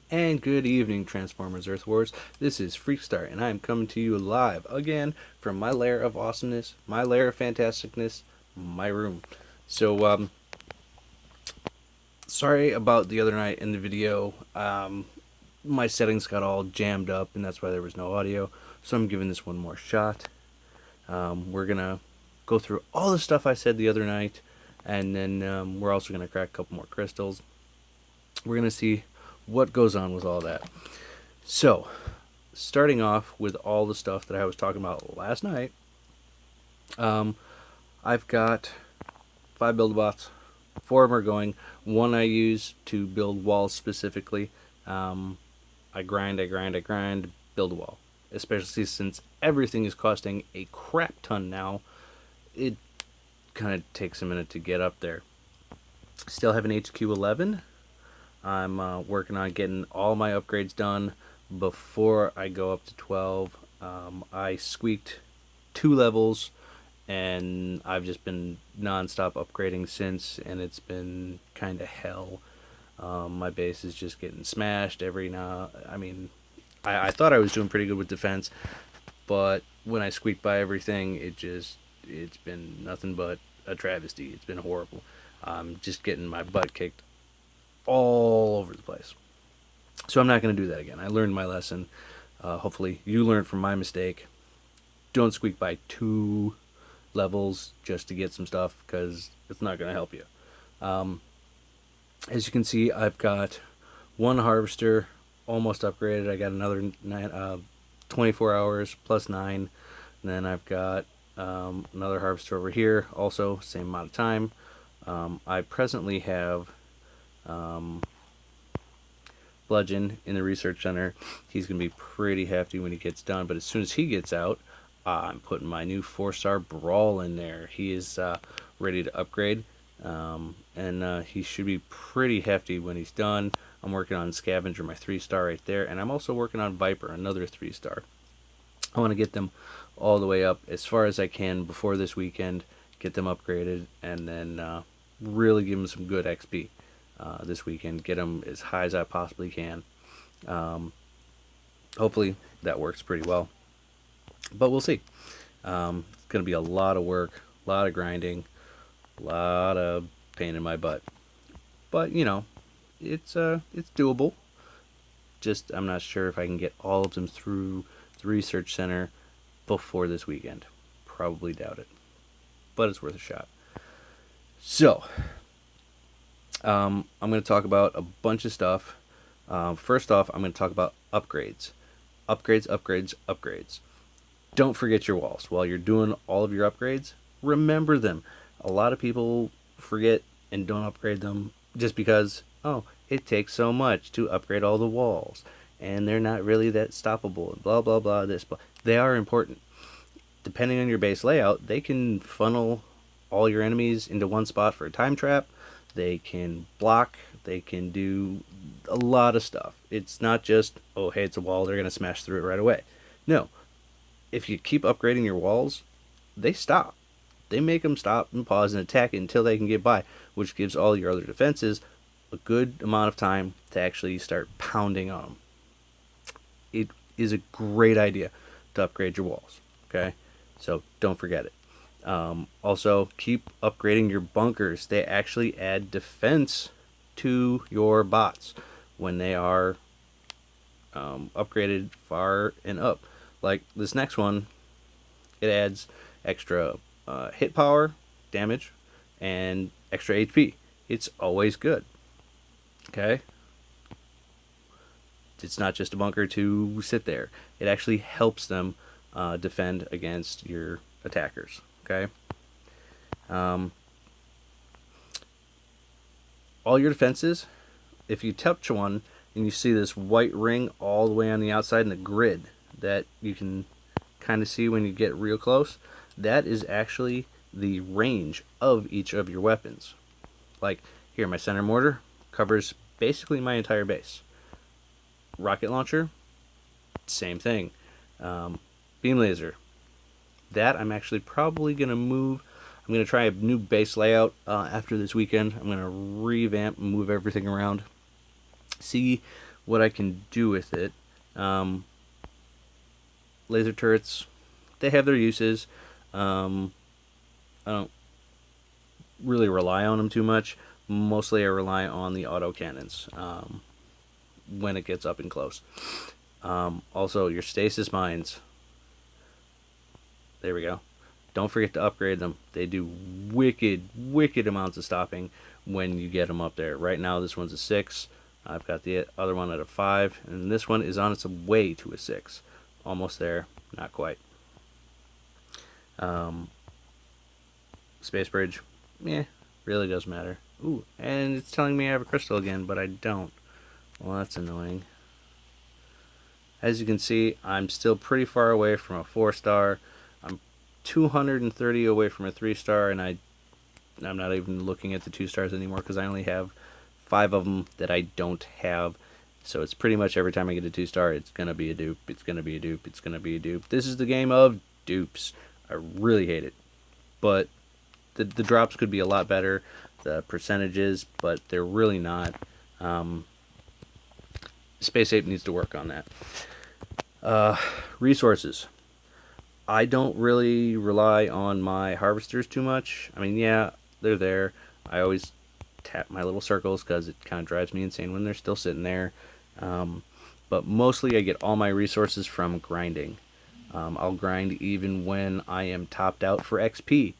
And good evening, Transformers Earth Wars. This is Freakstar, and I am coming to you live again from my lair of awesomeness, my lair of fantasticness, my room. So, sorry about the other night in the video. My settings got all jammed up, and that's why there was no audio. So I'm giving this one more shot. We're gonna go through all the stuff I said the other night, and then we're also gonna crack a couple more crystals. We're gonna see what goes on with all that. So, starting off with all the stuff that I was talking about last night, I've got 5 build-a-bots. 4 of them are going. One I use to build walls specifically. I grind, build a wall. Especially since everything is costing a crap ton now, it kind of takes a minute to get up there. Still have an HQ 11. I'm working on getting all my upgrades done before I go up to 12. I squeaked 2 levels, and I've just been non-stop upgrading since, and it's been kind of hell. My base is just getting smashed every now. I thought I was doing pretty good with defense, but when I squeaked by everything, it's been nothing but a travesty. It's been horrible. Just getting my butt kicked all over the place. So I'm not going to do that again. I learned my lesson. Hopefully you learned from my mistake. Don't squeak by 2 levels just to get some stuff, because it's not going to help you. As you can see, I've got 1 harvester almost upgraded. I got another 24 hours plus 9. And then I've got another harvester over here, also same amount of time. I presently have Bludgeon in the research center. He's going to be pretty hefty when he gets done, but as soon as he gets out, I'm putting my new 4-star Brawl in there. He is ready to upgrade, and he should be pretty hefty when he's done. I'm working on Scavenger, my 3-star right there, and I'm also working on Viper, another 3-star. I want to get them all the way up as far as I can before this weekend, get them upgraded, and then really give them some good XP. This weekend, get them as high as I possibly can. Hopefully that works pretty well, but we'll see. It's going to be a lot of work, a lot of grinding, a lot of pain in my butt, but it's doable. Just I'm not sure if I can get all of them through the research center before this weekend. Probably doubt it, but it's worth a shot. So I'm going to talk about a bunch of stuff. First off, I'm going to talk about upgrades. Upgrades. Don't forget your walls. While you're doing all of your upgrades, remember them. A lot of people forget and don't upgrade them just because, it takes so much to upgrade all the walls, and they're not really that stoppable, and blah, blah, blah, this, blah. They are important. Depending on your base layout, they can funnel all your enemies into one spot for a time trap. They can block. They can do a lot of stuff. It's not just, oh, hey, it's a wall, they're going to smash through it right away. No. If you keep upgrading your walls, they stop. They make them stop and pause and attack until they can get by, which gives all your other defenses a good amount of time to actually start pounding on them. It is a great idea to upgrade your walls, okay? So don't forget it. Also, keep upgrading your bunkers. They actually add defense to your bots when they are upgraded far and up. Like this next one, it adds extra hit power, damage, and extra HP. It's always good. Okay? It's not just a bunker to sit there. It actually helps them defend against your attackers. Okay. All your defenses, if you touch one and you see this white ring all the way on the outside in the grid that you can kind of see when you get real close, that is actually the range of each of your weapons. Like here, my center mortar covers basically my entire base. Rocket launcher, same thing. Beam laser, that I'm actually probably going to move. I'm going to try a new base layout after this weekend. I'm going to revamp and move everything around. See what I can do with it. Laser turrets, they have their uses. I don't really rely on them too much. Mostly I rely on the autocannons when it gets up and close. Also, your stasis mines. There we go. Don't forget to upgrade them. They do wicked amounts of stopping when you get them up there. Right now, this one's a 6. I've got the other one at a 5. And this one is on its way to a 6. Almost there. Not quite. Space bridge. Really doesn't matter. Ooh, and it's telling me I have a crystal again, but I don't. Well, that's annoying. As you can see, I'm still pretty far away from a 4-star. I'm 230 away from a 3-star, and I'm not even looking at the 2 stars anymore because I only have 5 of them that I don't have. So it's pretty much every time I get a 2-star, it's going to be a dupe, it's going to be a dupe, it's going to be a dupe. This is the game of dupes. I really hate it. But the drops could be a lot better, the percentages, but they're really not. Space Ape needs to work on that. Resources. I don't really rely on my harvesters too much. I mean, yeah, they're there. I always tap my little circles because it kind of drives me insane when they're still sitting there. But mostly I get all my resources from grinding. I'll grind even when I am topped out for XP.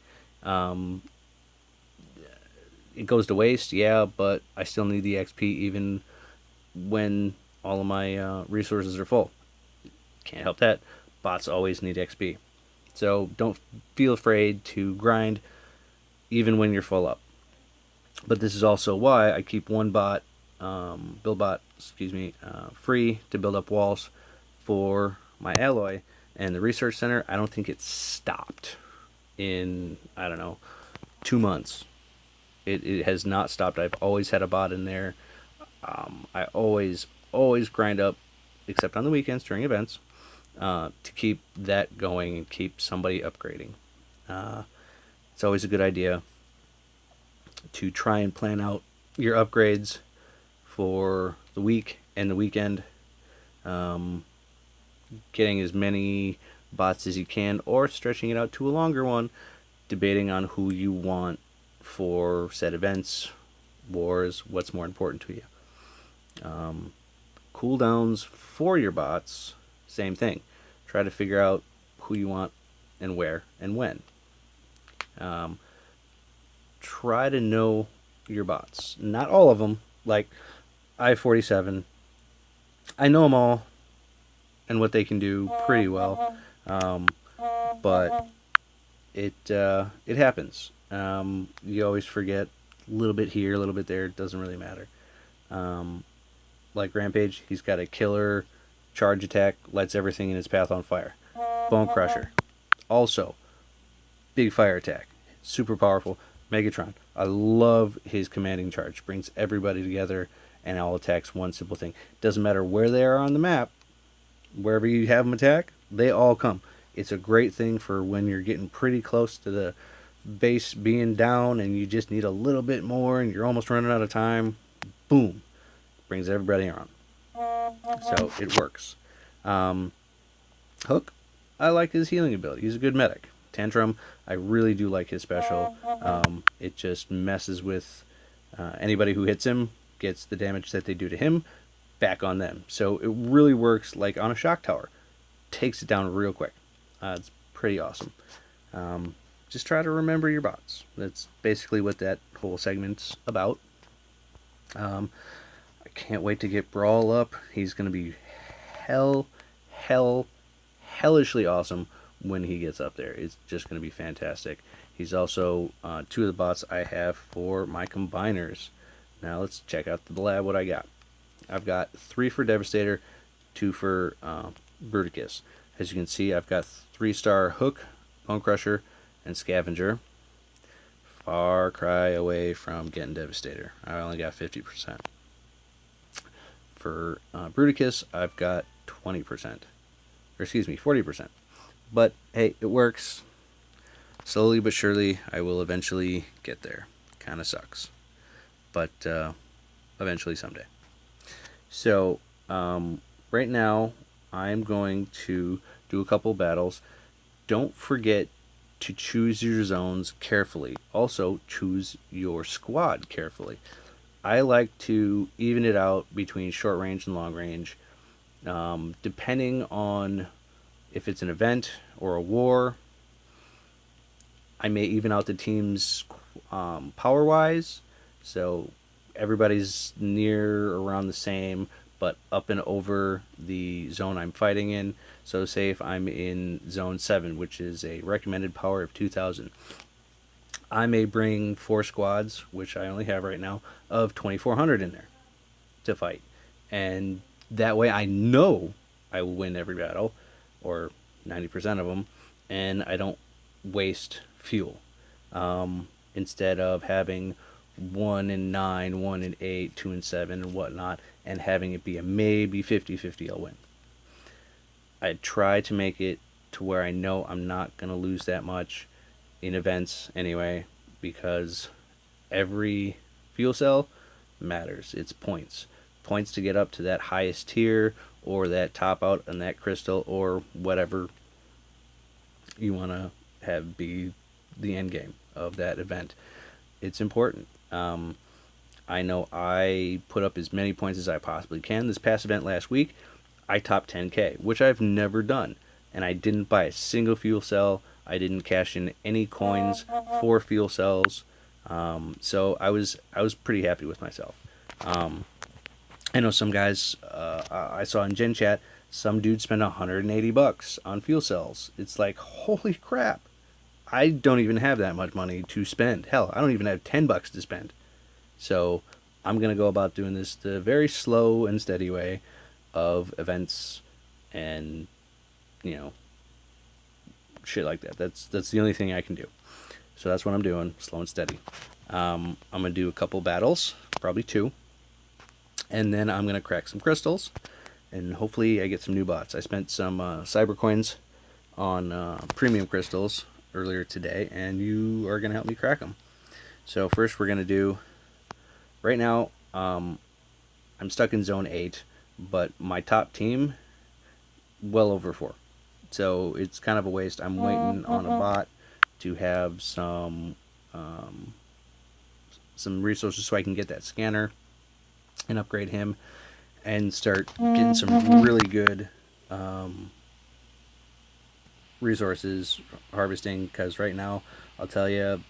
It goes to waste, yeah, but I still need the XP even when all of my resources are full. Can't help that. Bots always need XP. So don't feel afraid to grind even when you're full up. But this is also why I keep one bot, free to build up walls for my alloy. And the research center, I don't think it's stopped in, 2 months. It has not stopped. I've always had a bot in there. I always grind up, except on the weekends during events, to keep that going and keep somebody upgrading. It's always a good idea to try and plan out your upgrades for the week and the weekend. Getting as many bots as you can, or stretching it out to a longer one, debating on who you want for said events, wars, what's more important to you. Cooldowns for your bots, same thing. Try to figure out who you want and where and when. Try to know your bots. Not all of them. Like I-47, I know them all and what they can do pretty well. But it happens. You always forget a little bit here, a little bit there. It doesn't really matter. Like Rampage, he's got a killer charge attack, lights everything in his path on fire. Bone Crusher, also big fire attack, super powerful. Megatron, I love his commanding charge. Brings everybody together and all attacks one simple thing. Doesn't matter where they are on the map, wherever you have them attack, they all come. It's a great thing for when you're getting pretty close to the base being down and you just need a little bit more and you're almost running out of time. Boom. Brings everybody on. So it works. Hook, I like his healing ability. He's a good medic. Tantrum, I really do like his special. It just messes with anybody who hits him, gets the damage that they do to him back on them. So it really works like on a shock tower. Takes it down real quick. It's pretty awesome. Just try to remember your bots. That's basically what that whole segment's about. I can't wait to get Brawl up. He's going to be hellishly awesome when he gets up there. It's just going to be fantastic. He's also 2 of the bots I have for my combiners. Now let's check out the lab what I got. I've got 3 for Devastator, 2 for Bruticus. As you can see, I've got 3-star Hook, Bone Crusher, and Scavenger. Far cry away from getting Devastator. I only got 50%. For Bruticus, I've got 20%. Or excuse me, 40%. But hey, it works. Slowly but surely, I will eventually get there. Kind of sucks. But eventually someday. So, Right now, I'm going to do a couple battles. Don't forget to choose your zones carefully. Also, choose your squad carefully. I like to even it out between short range and long range, depending on if it's an event or a war. I may even out the teams power wise, so everybody's near around the same, but up and over the zone I'm fighting in. So, say if I'm in zone 7, which is a recommended power of 2,000, I may bring 4 squads, which I only have right now, of 2,400 in there to fight. And that way I know I will win every battle, or 90% of them, and I don't waste fuel. Instead of having 1 and 9, 1 and 8, 2 and 7, and whatnot, and having it be a maybe 50-50 I'll win. I try to make it to where I know I'm not going to lose that much in events anyway, because every fuel cell matters. It's points. Points to get up to that highest tier, or that top out on that crystal, or whatever you want to have be the end game of that event. It's important. I know I put up as many points as I possibly can. This past event last week, I topped 10K, which I've never done. And I didn't buy a single fuel cell. I didn't cash in any coins for fuel cells. So I was pretty happy with myself. I know some guys I saw in Gen Chat, some dude spent $180 on fuel cells. It's like, holy crap. I don't even have that much money to spend. Hell, I don't even have $10 to spend. So I'm going to go about doing this the very slow and steady way of events and, shit like that. That's the only thing I can do. So that's what I'm doing, slow and steady. I'm going to do a couple battles, probably 2. And then I'm going to crack some crystals. And hopefully I get some new bots. I spent some cyber coins on premium crystals earlier today, and you are going to help me crack them. So first we're going to do, right now, I'm stuck in zone 8, but my top team, well over 4. So it's kind of a waste. I'm waiting on a bot to have some resources so I can get that scanner and upgrade him and start getting some really good resources harvesting, because right now I'll tell you,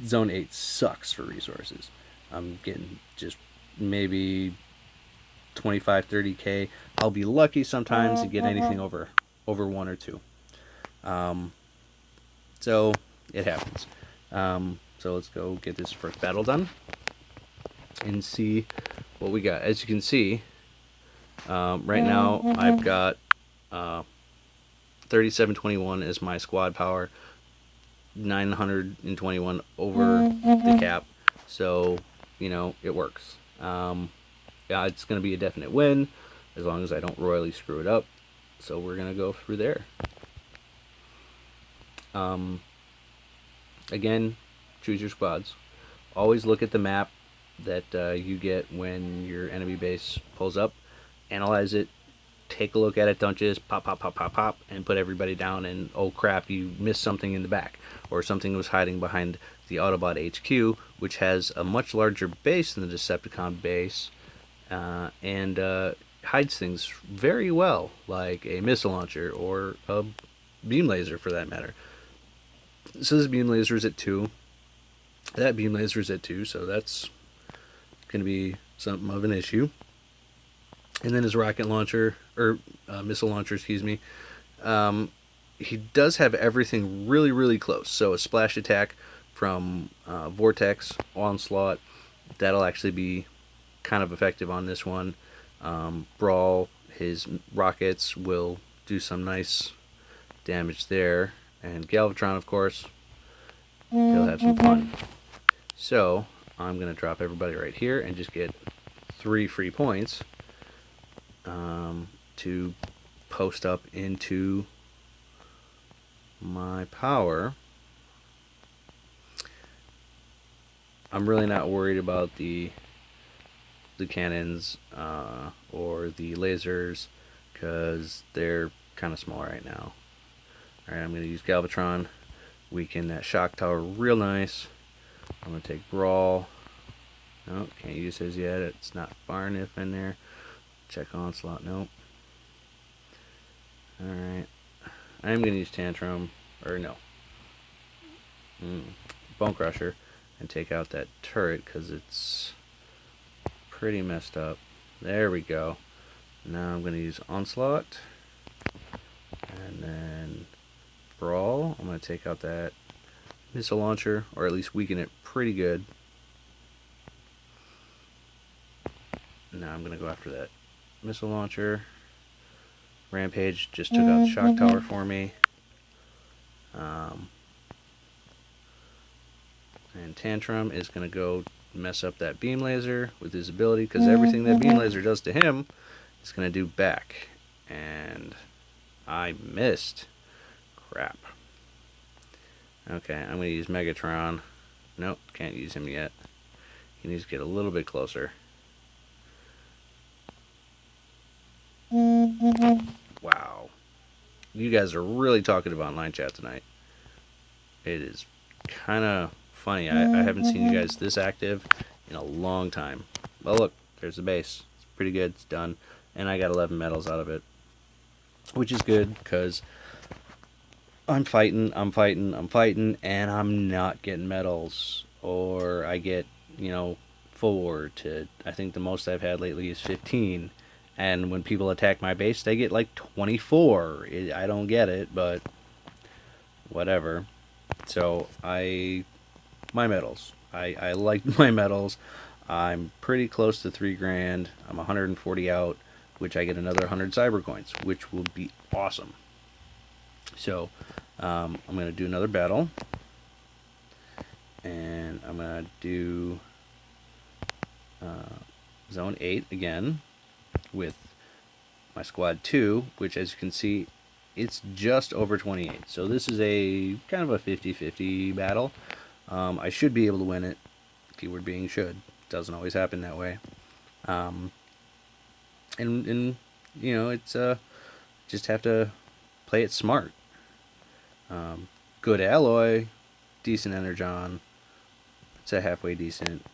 zone 8 sucks for resources. I'm getting just maybe 25-30k. I'll be lucky sometimes to get anything over 1 or 2. So it happens. So let's go get this first battle done and see what we got. As you can see, right now I've got 3721 as my squad power, 921 over the cap. So, it works. Yeah, it's going to be a definite win as long as I don't royally screw it up. So we're going to go through there. Again, choose your squads. Always look at the map that you get when your enemy base pulls up. Analyze it. Take a look at it. Don't just pop, and put everybody down and, oh crap, you missed something in the back. Or something was hiding behind the Autobot HQ, which has a much larger base than the Decepticon base, and hides things very well, like a missile launcher or a beam laser for that matter. So this beam laser is at 2. That beam laser is at 2, so that's going to be something of an issue. And then his rocket launcher, or missile launcher, excuse me. He does have everything really, really close. So a splash attack from Vortex, Onslaught, that'll actually be kind of effective on this one. Brawl, his rockets will do some nice damage there. And Galvatron, of course, he'll have some fun. So I'm going to drop everybody right here and just get 3 free points to post up into my power. I'm really not worried about the the cannons or the lasers, because they're kind of small right now. Alright, I'm going to use Galvatron, weaken that shock tower real nice. I'm going to take Brawl. Nope, can't use his yet, it's not far enough in there. Check Onslaught, nope. Alright, I'm going to use Tantrum, or no, Bone Crusher, and take out that turret because it's pretty messed up. There we go. Now I'm going to use Onslaught, and then Brawl. I'm going to take out that missile launcher, or at least weaken it pretty good. Now I'm going to go after that missile launcher. Rampage just took out the shock tower for me. And Tantrum is going to go mess up that beam laser with his ability, because everything that beam laser does to him is going to do back. And I missed. Crap. Okay, I'm going to use Megatron. Nope, can't use him yet. He needs to get a little bit closer. Wow. You guys are really talkative online chat tonight. It is kind of funny. I haven't seen you guys this active in a long time. Well, look, there's the base. It's pretty good. It's done. And I got 11 medals out of it, which is good, because I'm fighting, and I'm not getting medals. Or I get, 4 to, I think the most I've had lately is 15. And when people attack my base, they get like 24. I don't get it, but whatever. So my medals. I like my medals. I'm pretty close to 3 grand. I'm 140 out, which I get another 100 cyber coins, which will be awesome. So I'm going to do another battle. And I'm going to do Zone 8 again with my squad 2, which, as you can see, it's just over 28. So this is a kind of a 50-50 battle. I should be able to win it. Keyword being should. Doesn't always happen that way. And it's just have to play it smart. Good alloy, decent energon. It's a halfway decent.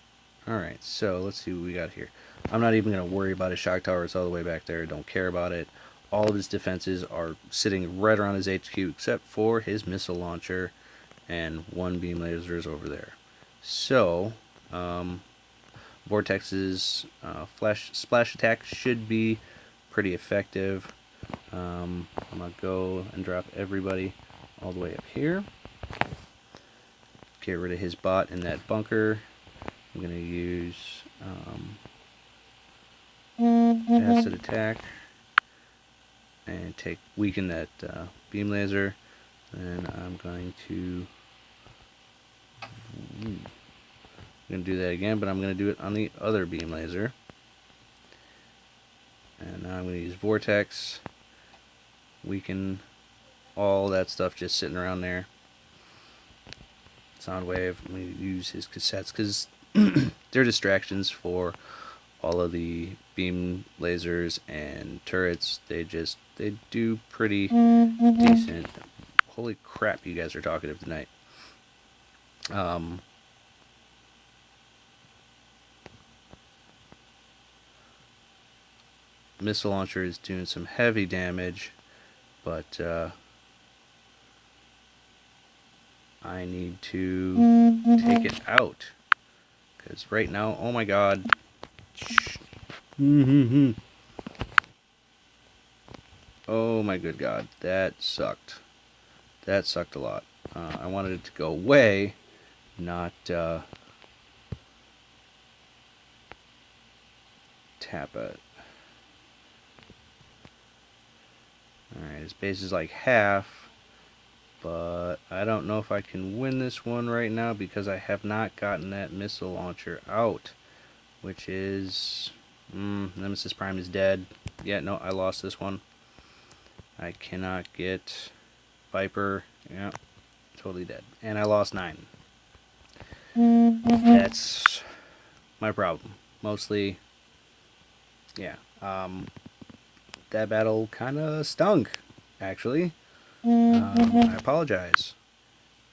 Alright, so let's see what we got here. I'm not even going to worry about his shock tower. It's all the way back there. Don't care about it. All of his defenses are sitting right around his HQ, except for his missile launcher, and 1 beam laser is over there. So, Vortex's splash attack should be pretty effective. I'm going to go and drop everybody all the way up here. Get rid of his bot in that bunker. I'm going to use acid attack and weaken that beam laser. And I'm going to do that again, but I'm going to do it on the other beam laser. And now I'm going to use Vortex, weaken all that stuff just sitting around there. Soundwave, I'm going to use his cassettes because they're distractions for all of the beam lasers and turrets. They do pretty decent. Holy crap, you guys are talkative tonight. Missile launcher is doing some heavy damage, but I need to take it out, because right now, oh my god. Oh my good god, that sucked. That sucked a lot. I wanted it to go away, not tap it. Alright, his base is like half, but I don't know if I can win this one right now because I have not gotten that missile launcher out, which is... Nemesis Prime is dead. Yeah, no, I lost this one. I cannot get Viper. Yeah, totally dead. And I lost 9. That's my problem. Mostly yeah. That battle kind of stunk, actually. I apologize.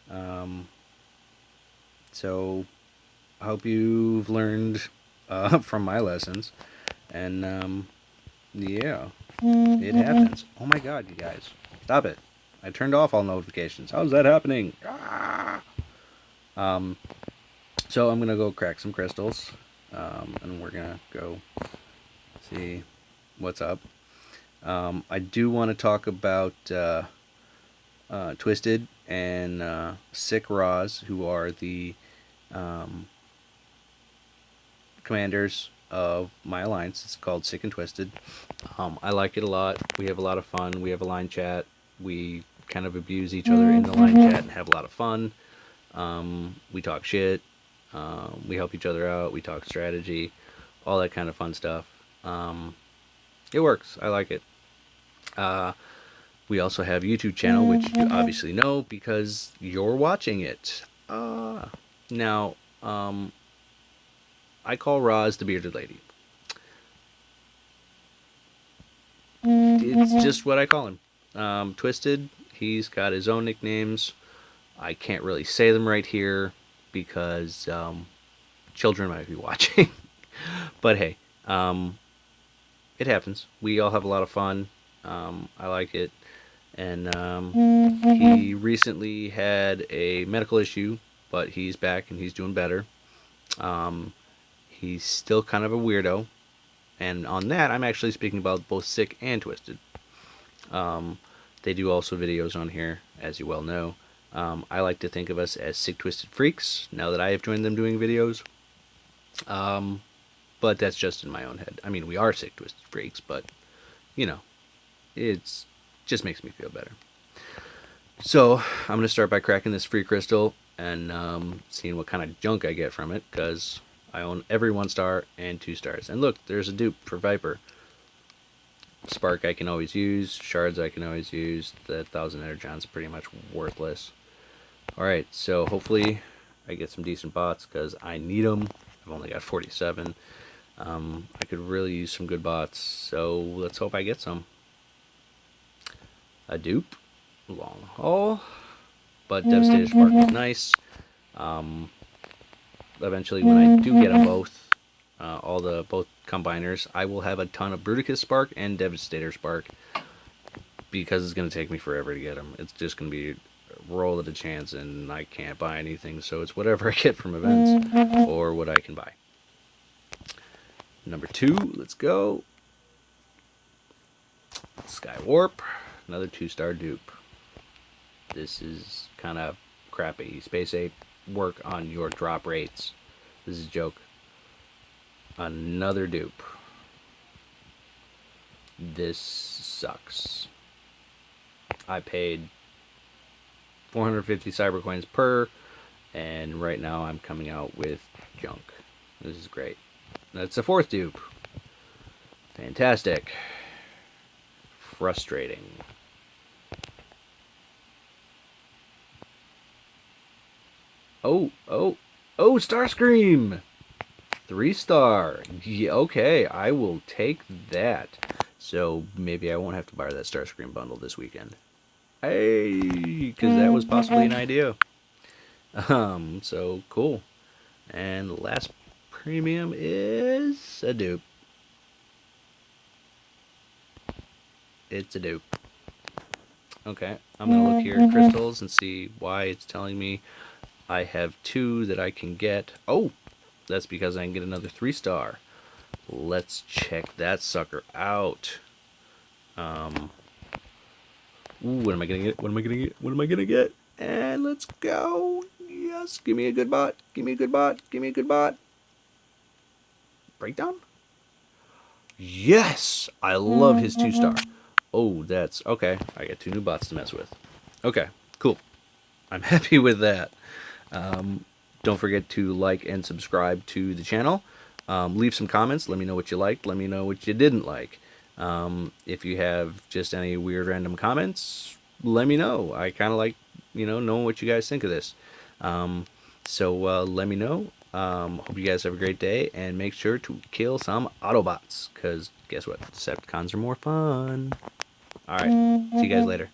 Um, so I hope you've learned from my lessons, and yeah, it happens. Oh my god, you guys, stop it! I turned off all notifications. How's that happening? Ah! Um, so I'm gonna go crack some crystals, and we're gonna go see what's up. I do want to talk about Twisted and Sick Roz, who are the um, commanders of my alliance. It's called Sick and Twisted. I like it a lot. We have a lot of fun. We have a line chat. We kind of abuse each other in the line chat and have a lot of fun. We talk shit. We help each other out. We talk strategy. All that kind of fun stuff. It works. I like it. We also have a YouTube channel, which you obviously know because you're watching it. Now, I call Roz the bearded lady. It's just what I call him. Twisted, he's got his own nicknames. I can't really say them right here because children might be watching. But hey, it happens. We all have a lot of fun. I like it. And he recently had a medical issue, but he's back and he's doing better. He's still kind of a weirdo. And on that, I'm actually speaking about both Sick and Twisted. They do also videos on here, as you well know. I like to think of us as Sick Twisted Freaks, now that I have joined them doing videos. But that's just in my own head. I mean, we are Sick Twisted Freaks, but, you know, it's just makes me feel better. So, I'm going to start by cracking this free crystal and seeing what kind of junk I get from it, because I own every 1-star and 2-stars. And look, there's a dupe for Viper. Spark I can always use. Shards I can always use. The 1,000 Energon's pretty much worthless. Alright, so hopefully I get some decent bots, because I need them. I've only got 47. I could really use some good bots, so let's hope I get some. A dupe. Long haul. But Devastator Spark is nice. Eventually, when I do get them both, both combiners, I will have a ton of Bruticus Spark and Devastator Spark, because it's going to take me forever to get them. It's just going to be a roll of the chance, and I can't buy anything, so it's whatever I get from events or what I can buy. Number 2, let's go. Sky Warp, another 2-star dupe. This is kind of crappy. Space Ape, work on your drop rates. This is a joke. Another dupe. This sucks. I paid 450 cybercoins per, and right now I'm coming out with junk. This is great. That's the 4th dupe. Fantastic. Frustrating. Oh, Starscream! 3-star. Yeah, okay, I will take that. So maybe I won't have to buy that Starscream bundle this weekend. Hey, because that was possibly an idea. So cool. And the last premium is a dupe. It's a dupe. Okay, I'm gonna look here at crystals and see why it's telling me I have 2 that I can get. Oh, that's because I can get another 3-star. Let's check that sucker out. Ooh, what am I gonna get? What am I gonna get? What am I gonna get? And let's go. Yes, give me a good bot. Give me a good bot. Give me a good bot. Breakdown? Yes! I love his 2-star. Oh, that's... Okay, I got 2 new bots to mess with. Okay, cool. I'm happy with that. Don't forget to like and subscribe to the channel. Leave some comments. Let me know what you liked. Let me know what you didn't like. If you have just any weird random comments, let me know. I kind of like, knowing what you guys think of this. So let me know. Hope you guys have a great day, and make sure to kill some Autobots, because guess what? Decepticons are more fun. Alright, see you guys later.